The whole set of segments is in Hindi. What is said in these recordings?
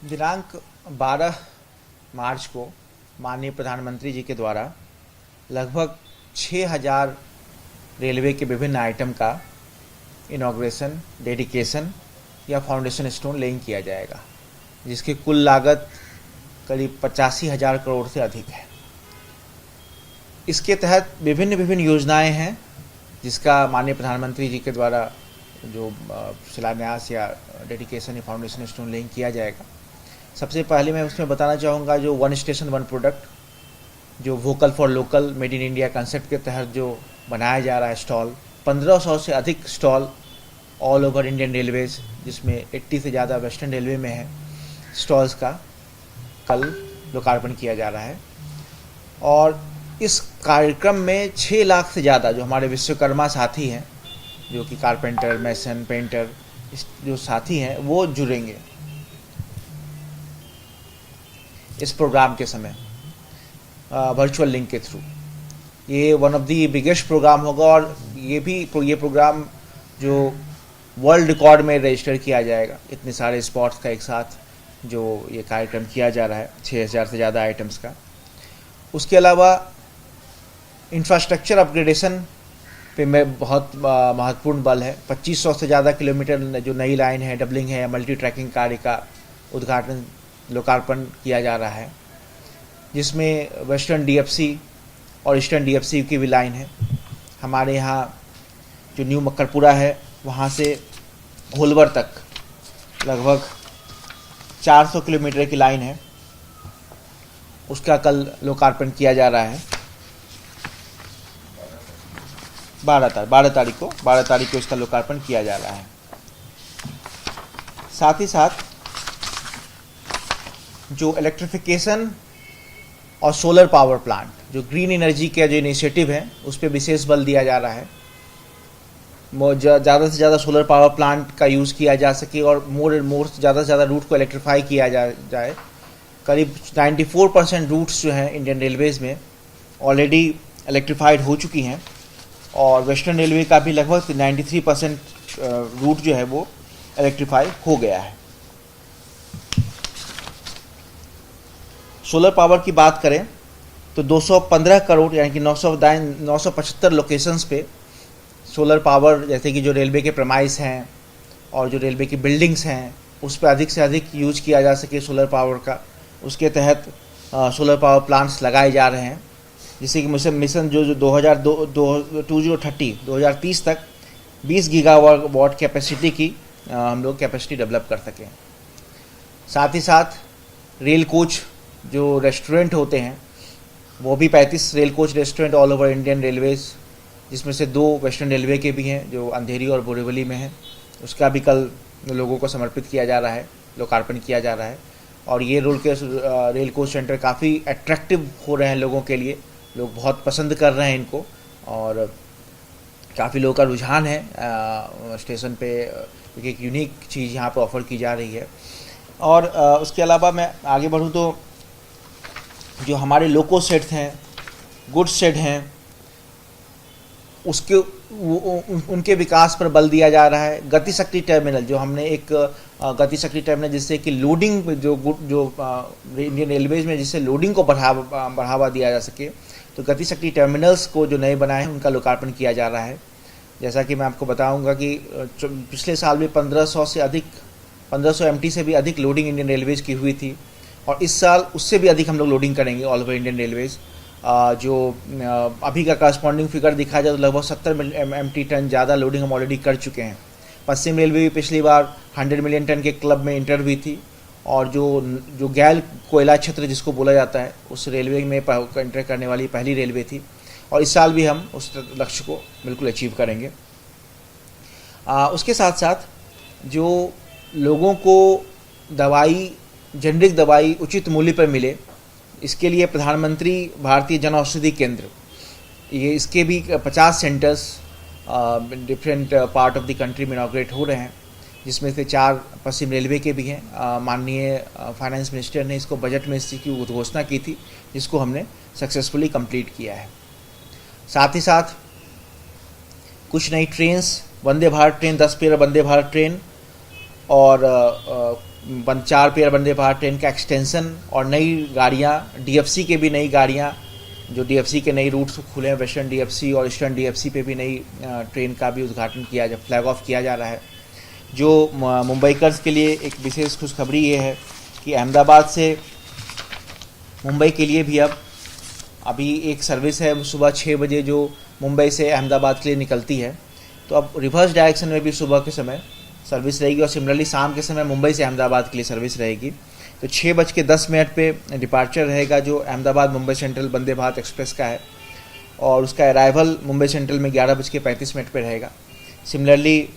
दिनांक 12 मार्च को माननीय प्रधानमंत्री जी के द्वारा लगभग 6000 रेलवे के विभिन्न आइटम का इनॉग्रेशन, डेडिकेशन या फाउंडेशन स्टोन लेइंग किया जाएगा, जिसकी कुल लागत करीब 85,000 करोड़ से अधिक है। इसके तहत विभिन्न विभिन्न योजनाएं हैं जिसका माननीय प्रधानमंत्री जी के द्वारा जो शिलान्यास या डेडिकेशन या फाउंडेशन स्टोन लेइंग किया जाएगा। सबसे पहले मैं उसमें बताना चाहूँगा जो वन स्टेशन वन प्रोडक्ट, जो vocal for local made in India concept के तहत जो बनाया जा रहा है स्टॉल, 1500 से अधिक stall all over Indian railways, जिसमें 80 से ज़्यादा वेस्टर्न रेलवे में है, स्टॉल्स का कल लोकार्पण किया जा रहा है। और इस कार्यक्रम में 6 लाख से ज़्यादा जो हमारे विश्वकर्मा साथी हैं, जो कि कारपेंटर, मैसन, पेंटर, जो साथी हैं वो जुड़ेंगे इस प्रोग्राम के समय वर्चुअल लिंक के थ्रू। ये one of the biggest programme होगा और ये प्रोग्राम जो वर्ल्ड रिकॉर्ड में रजिस्टर किया जाएगा। इतने सारे स्पॉट्स का एक साथ जो ये कार्यक्रम किया जा रहा है, 6000 से ज़्यादा आइटम्स का। उसके अलावा इंफ्रास्ट्रक्चर अपग्रेडेशन पे में बहुत महत्वपूर्ण बल है। 2500 से ज़्यादा किलोमीटर जो नई लाइन है, डबलिंग है, मल्टी ट्रैकिंग कार्य का उद्घाटन, लोकार्पण किया जा रहा है, जिसमें वेस्टर्न डीएफसी और ईस्टर्न डीएफसी की भी लाइन है। हमारे यहाँ जो न्यू मक्करपुरा है वहाँ से घोलवर तक लगभग 400 किलोमीटर की लाइन है, उसका कल लोकार्पण किया जा रहा है 12 तारीख को इसका लोकार्पण किया जा रहा है। साथ ही साथ जो इलेक्ट्रिफिकेशन और सोलर पावर प्लांट, जो ग्रीन एनर्जी का जो इनिशिएटिव है, उस पर विशेष बल दिया जा रहा है। ज़्यादा से ज़्यादा सोलर पावर प्लांट का यूज़ किया जा सके और मोर एंड मोर ज़्यादा से ज़्यादा रूट को इलेक्ट्रीफाई किया जाए। करीब 94% रूट्स जो हैं इंडियन रेलवेज़ में ऑलरेडी इलेक्ट्रीफाइड हो चुकी हैं और वेस्टर्न रेलवे का भी लगभग 93% रूट जो है वो इलेक्ट्रीफाई हो गया है। सोलर पावर की बात करें तो 215 करोड़ यानी कि 975 लोकेशंस पे सोलर पावर, जैसे कि जो रेलवे के प्रेमाइस हैं और जो रेलवे की बिल्डिंग्स हैं, उस पर अधिक से अधिक यूज किया जा सके सोलर पावर का, उसके तहत सोलर पावर प्लांट्स लगाए जा रहे हैं, जिससे कि मिशन जो 2030 तक 20 गीगावाट कैपेसिटी की हम लोग कैपेसिटी डेवलप कर सकें। साथ ही साथ रेल कोच जो रेस्टोरेंट होते हैं, वो भी 35 rail coach restaurant all over Indian Railways, जिसमें से 2 वेस्टर्न रेलवे के भी हैं जो अंधेरी और बोरीवली में हैं, उसका भी कल लोगों को समर्पित किया जा रहा है, लोकार्पण किया जा रहा है। और ये रेल कोच सेंटर काफ़ी अट्रैक्टिव हो रहे हैं लोगों के लिए, लोग बहुत पसंद कर रहे हैं इनको और काफ़ी लोगों का रुझान है स्टेशन पे, एक यूनिक चीज़ यहाँ पर ऑफ़र की जा रही है। और उसके अलावा मैं आगे बढ़ूँ तो जो हमारे लोको सेट हैं, गुड्स सेट हैं, उनके विकास पर बल दिया जा रहा है। गतिशक्ति टर्मिनल, जो हमने एक गतिशक्ति टर्मिनल जिससे कि लोडिंग जो इंडियन रेलवेज में जिससे लोडिंग को बढ़ावा दिया जा सके, तो गतिशक्ति टर्मिनल्स को जो नए बनाए हैं उनका लोकार्पण किया जा रहा है। जैसा कि मैं आपको बताऊंगा कि पिछले साल भी 1500 एमटी से भी अधिक लोडिंग इंडियन रेलवेज की हुई थी और इस साल उससे भी अधिक हम लोग लोडिंग करेंगे ऑल ओवर इंडियन रेलवेज। जो अभी का करस्पॉन्डिंग फिगर दिखा जाए तो लगभग 70 एमटी टन ज़्यादा लोडिंग हम ऑलरेडी कर चुके हैं। पश्चिम रेलवे भी पिछली बार 100 मिलियन टन के क्लब में इंटर हुई थी और जो गैल कोयला क्षेत्र जिसको बोला जाता है, उस रेलवे में इंटर करने वाली पहली रेलवे थी और इस साल भी हम उस लक्ष्य को बिल्कुल अचीव करेंगे। उसके साथ साथ जो लोगों को जेनरिक दवाई उचित मूल्य पर मिले, इसके लिए प्रधानमंत्री भारतीय जन औषधि केंद्र, ये इसके भी 50 centres different part of the country में इनॉग्रेट हो रहे हैं, जिसमें से 4 पश्चिम रेलवे के भी हैं। माननीय फाइनेंस मिनिस्टर ने इसको बजट में इसकी घोषणा की थी, जिसको हमने सक्सेसफुली कंप्लीट किया है। साथ ही साथ कुछ नई trains, Vande Bharat train 10 pair Vande Bharat train और 4 पेयर वंदे भारत ट्रेन का एक्सटेंशन और नई गाड़ियाँ, डीएफसी के भी नई गाड़ियाँ, जो डीएफसी के नई रूट्स खुले हैं, वेस्टर्न डीएफसी और ईस्टर्न डीएफसी पे भी नई ट्रेन का भी उद्घाटन किया जा, फ्लैग ऑफ किया जा रहा है। जो मुंबईकर्स के लिए एक विशेष खुशखबरी ये है कि अहमदाबाद से मुंबई के लिए भी अभी एक सर्विस है सुबह 6 बजे जो मुंबई से अहमदाबाद के लिए निकलती है। तो अब रिवर्स डायरेक्शन में भी सुबह के समय सर्विस रहेगी और सिमिलरली शाम के समय मुंबई से अहमदाबाद के लिए सर्विस रहेगी। तो 6:10 पे डिपार्चर रहेगा जो अहमदाबाद मुंबई सेंट्रल वंदे भारत एक्सप्रेस का है और उसका अराइवल मुंबई सेंट्रल में 11:35 पे रहेगा। सिमिलरली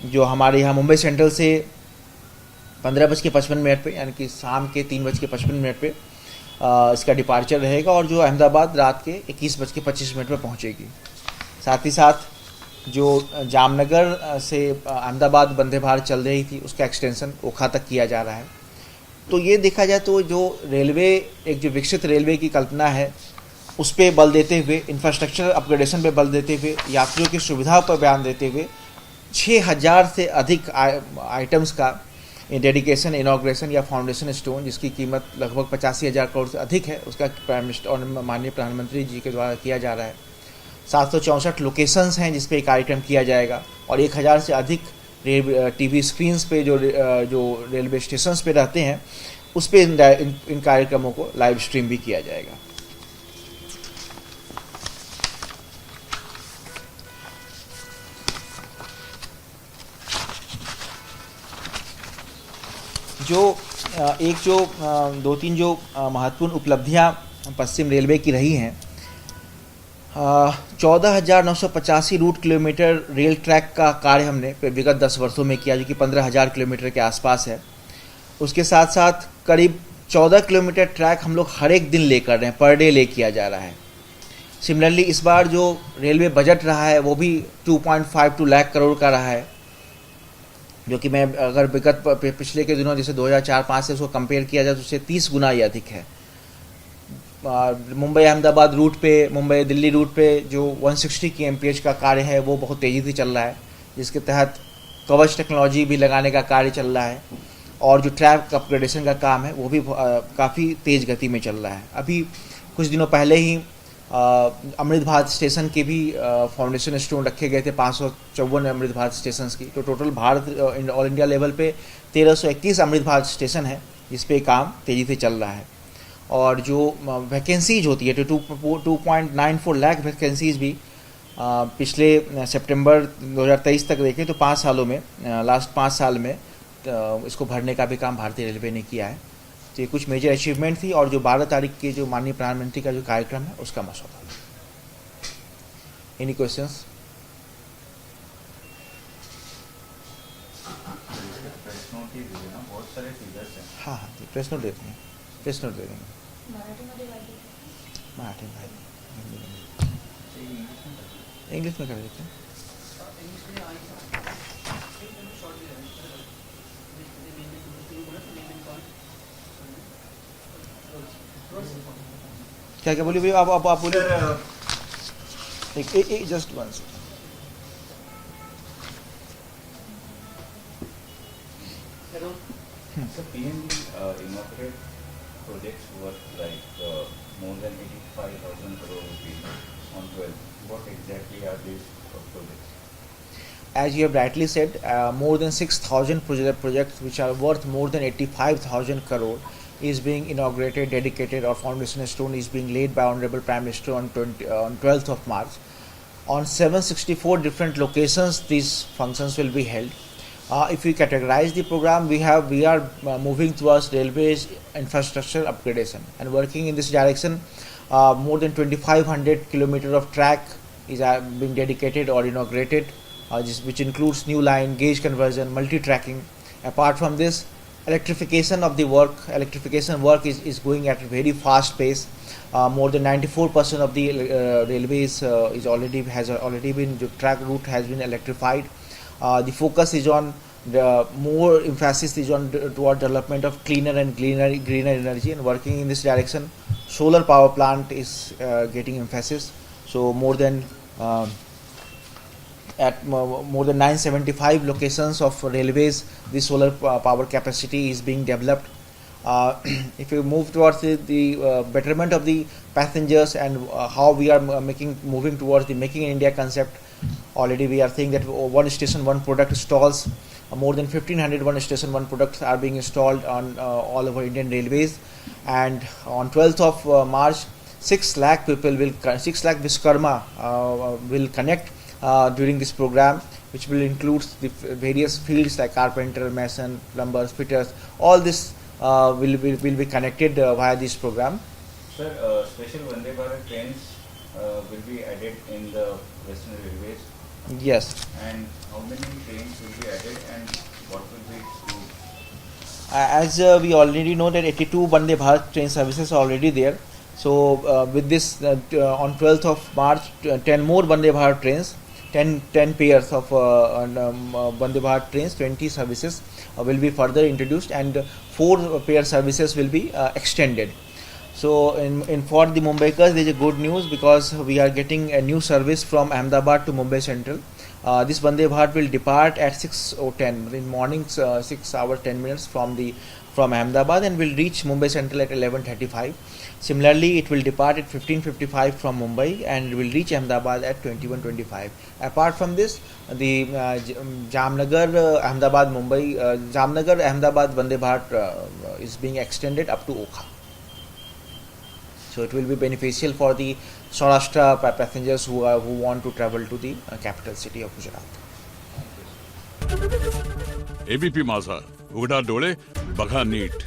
जो हमारे यहाँ मुंबई सेंट्रल से 15:55 पे यानी कि शाम के 3:55 पे इसका डिपार्चर रहेगा और जो अहमदाबाद रात के 21:25 पे पहुँचेगी। साथ ही साथ जो जामनगर से अहमदाबाद वंदे भारत चल रही थी उसका एक्सटेंशन ओखा तक किया जा रहा है। तो ये देखा जाए तो जो रेलवे, एक जो विकसित रेलवे की कल्पना है उस पर बल देते हुए, इंफ्रास्ट्रक्चर अपग्रेडेशन पे बल देते हुए, यात्रियों की सुविधा पर बयान देते हुए 6000 से अधिक आइटम्स का डेडिकेशन, इनॉग्रेशन या फाउंडेशन स्टोन जिसकी कीमत लगभग 85,000 करोड़ से अधिक है उसका प्राइम मिनिस्टर और माननीय प्रधानमंत्री जी के द्वारा किया जा रहा है। 764 लोकेशंस हैं जिस पे कार्यक्रम किया जाएगा और 1000 से अधिक टीवी स्क्रीन्स पे जो रेलवे स्टेशंस पे रहते हैं उस पे इन कार्यक्रमों को लाइव स्ट्रीम भी किया जाएगा। जो 2-3 जो महत्वपूर्ण उपलब्धियां पश्चिम रेलवे की रही हैं, 14,985 रूट किलोमीटर रेल ट्रैक का कार्य हमने विगत 10 वर्षों में किया जो कि 15,000 किलोमीटर के आसपास है। उसके साथ साथ करीब 14 किलोमीटर ट्रैक हम लोग हर एक दिन ले कर रहे हैं, पर डे ले किया जा रहा है। सिमिलरली इस बार जो रेलवे बजट रहा है वो भी 2.52 लाख करोड़ का रहा है जो कि मैं अगर विगत पिछले के दिनों जैसे 2004-05 से उसको कंपेयर किया जाए तो उससे 30 गुना ही अधिक है। मुंबई अहमदाबाद रूट पे, मुंबई दिल्ली रूट पे जो 160 kmph का कार्य है वो बहुत तेज़ी से चल रहा है जिसके तहत कवच टेक्नोलॉजी भी लगाने का कार्य चल रहा है और जो ट्रैक अपग्रेडेशन का काम है वो भी काफ़ी तेज़ गति में चल रहा है। अभी कुछ दिनों पहले ही अमृत भारत स्टेशन के भी फाउंडेशन स्टोन रखे गए थे, 554 अमृत भारत स्टेशन की। तो total Bharat all India level पे 1331 अमृत भारत स्टेशन है जिस पे काम तेज़ी से चल रहा है। और जो वैकेंसीज होती है तो 2.94 लाख वैकेंसीज भी पिछले सितंबर 2023 तक देखें तो 5 सालों में, लास्ट 5 साल में इसको भरने का भी काम भारतीय रेलवे ने किया है। तो ये कुछ मेजर अचीवमेंट थी और जो 12 तारीख के जो माननीय प्रधानमंत्री का जो कार्यक्रम है उसका मसौदा। Any questions? हाँ हाँ जी, प्रेस नोट देते हैं, प्रेस नोट दे देंगे। मराठी में, इंग्लिश में कर देते हैं। क्या क्या बोलिए भैया, आप बोलिए। एक just one second. So PNB inaugurated projects worth like more than 85,000 crore rupees on 12. What exactly are these projects? As you have rightly said, more than 6,000 projects which are worth more than 85,000 crore is being inaugurated, dedicated, or foundation stone is being laid by Honorable Prime Minister on 12th of March. On 764 different locations, these functions will be held. If we categorize the program, we are moving towards railways infrastructure upgradation and working in this direction. More than 2,500 kilometers of track is being dedicated or inaugurated, which includes new line, gauge conversion, multi-tracking. Apart from this, electrification of the work, is going at a very fast pace. More than 94% of the railways has already been, the track route has been electrified. The focus is on more emphasis is on toward development of cleaner and greener energy, and working in this direction. Solar power plant is getting emphasis. So more than At more than 975 locations of railways, the solar power capacity is being developed. If you move towards the betterment of the passengers and how we are moving towards the Making in India concept, already we are seeing that one station, one product stalls. More than 1500 one station, one products are being installed on all over Indian Railways. And on 12th of March, 6 lakh people will, 6 lakh Vishkarma will connect during this program, which will include the various fields like carpenter, mason, plumbers, fitters. All this will be connected via this program. Sir, special Vande Bharat trains will be added in the Western Railways. Yes. And how many trains will be added and what will be its route? As we already know that 82 Vande Bharat train services are already there. So with this on 12th of March, 10 more Vande Bharat trains, 10 pairs of Vande Bharat trains, 20 services will be further introduced, and 4 pair services will be extended. So in for the Mumbaikars, there is a good news because we are getting a new service from Ahmedabad to Mumbai Central. This Vande Bharat will depart at 6:10 in morning, 6 hours 10 minutes from Ahmedabad, and will reach Mumbai Central at 11:35. Similarly, it will depart at 15:55 from Mumbai and will reach Ahmedabad at 21:25. Apart from this, the Jamnagar, Ahmedabad, Mumbai, Jamnagar, Ahmedabad Vande Bharat is being extended up to Okha. So it will be beneficial for the Saurashtra passengers who want to travel to the capital city of Gujarat. ABP माझा, उघडा डोळे बघा नीट.